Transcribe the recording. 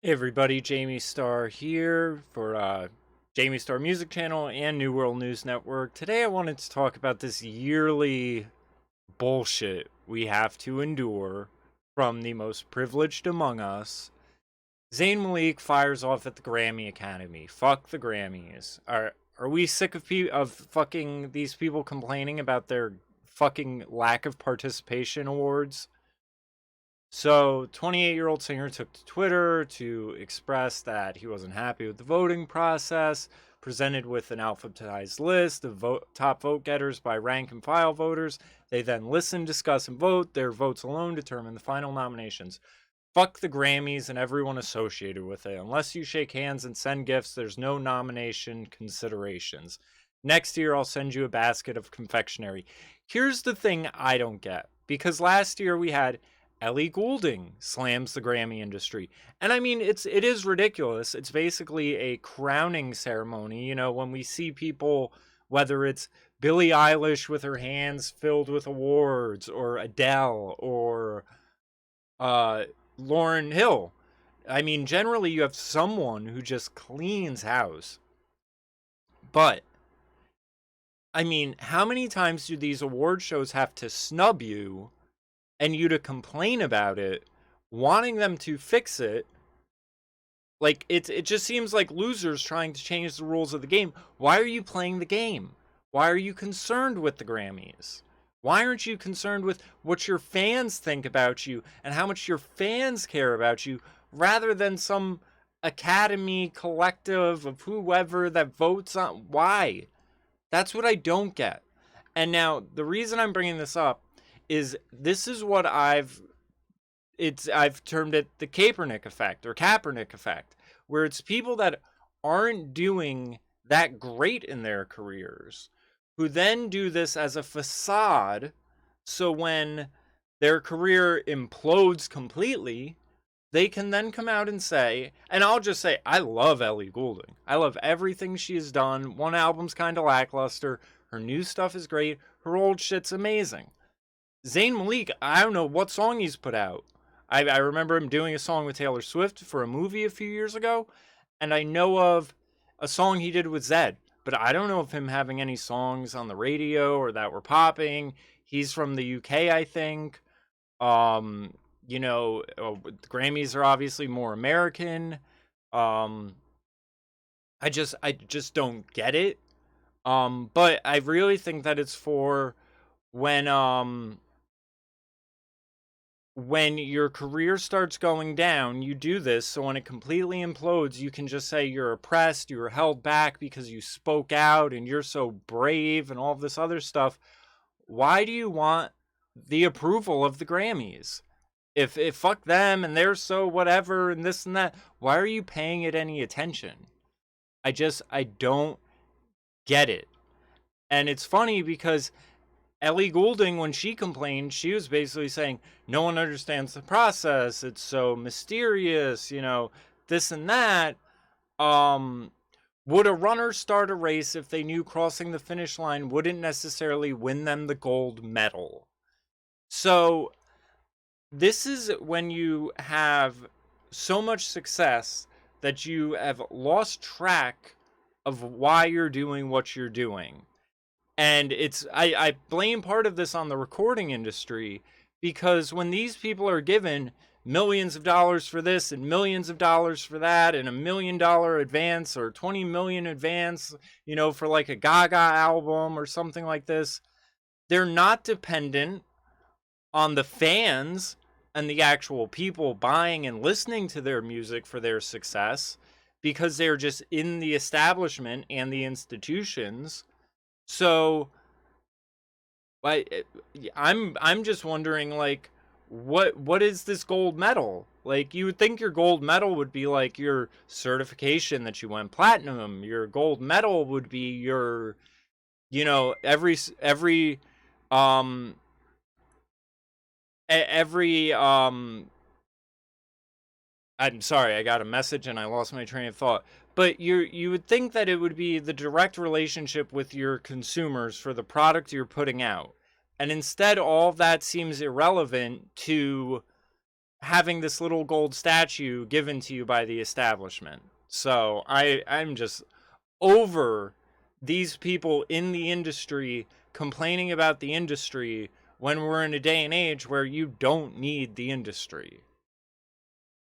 Hey everybody, Jamie Starr here for Jamie Starr Music Channel and New World News Network. Today I wanted to talk about this yearly bullshit we have to endure from the most privileged among us. Zayn Malik fires off at the Grammy Academy. Fuck the Grammys. Are we sick of fucking these people complaining about their fucking lack of participation awards? So, 28-year-old singer took to Twitter to express that he wasn't happy with the voting process, presented with an alphabetized list of top vote getters by rank and file voters. They then listen, discuss, and vote. Their votes alone determine the final nominations. Fuck the Grammys and everyone associated with it. Unless you shake hands and send gifts, there's no nomination considerations. Next year, I'll send you a basket of confectionery. Here's the thing I don't get. Because last year we had Ellie Goulding slams the Grammy industry. And I mean, it is ridiculous. It's basically a crowning ceremony. You know, when we see people, whether it's Billie Eilish with her hands filled with awards, or Adele, or Lauryn Hill. I mean, generally you have someone who just cleans house. But I mean, how many times do these award shows have to snub you and you to complain about it, wanting them to fix it? Like, it just seems like losers trying to change the rules of the game. Why are you playing the game? Why are you concerned with the Grammys? Why aren't you concerned with what your fans think about you and how much your fans care about you, rather than some academy collective of whoever that votes on? Why? That's what I don't get. And now the reason I'm bringing this up is this is what I've termed it the Kaepernick effect, or Kaepernick effect, where it's people that aren't doing that great in their careers who then do this as a facade, so when their career implodes completely, they can then come out and say, and I'll just say, I love Ellie Goulding. I love everything she has done. One album's kind of lackluster. Her new stuff is great. Her old shit's amazing. Zayn Malik, I don't know what song he's put out. I remember him doing a song with Taylor Swift for a movie a few years ago, and I know of a song he did with Zedd, but I don't know of him having any songs on the radio or that were popping. He's from the UK, I think. You know, the Grammys are obviously more American. Um, I just don't get it. But I really think that it's for when when your career starts going down, you do this. So when it completely implodes, you can just say you're oppressed, you were held back because you spoke out and you're so brave and all of this other stuff. Why do you want the approval of the Grammys? If fuck them and they're so whatever and this and that, why are you paying it any attention? I don't get it. And it's funny because Ellie Goulding, when she complained, she was basically saying, no one understands the process. It's so mysterious, you know, this and that. Um, would a runner start a race if they knew crossing the finish line wouldn't necessarily win them the gold medal? So, this is when you have so much success that you have lost track of why you're doing what you're doing. And I blame part of this on the recording industry, because when these people are given millions of dollars for this and millions of dollars for that and $1 million advance or 20 million advance, you know, for like a Gaga album or something like this, they're not dependent on the fans and the actual people buying and listening to their music for their success, because they're just in the establishment and the institutions. So I, I'm just wondering, like, what is this gold medal? Like, you would think your gold medal would be like your certification that you went platinum. Your gold medal would be your, you know, every um every I'm sorry, I got a message and I lost my train of thought. But you would think that it would be the direct relationship with your consumers for the product you're putting out. And instead all of that seems irrelevant to having this little gold statue given to you by the establishment. So I'm just over these people in the industry complaining about the industry when we're in a day and age where you don't need the industry.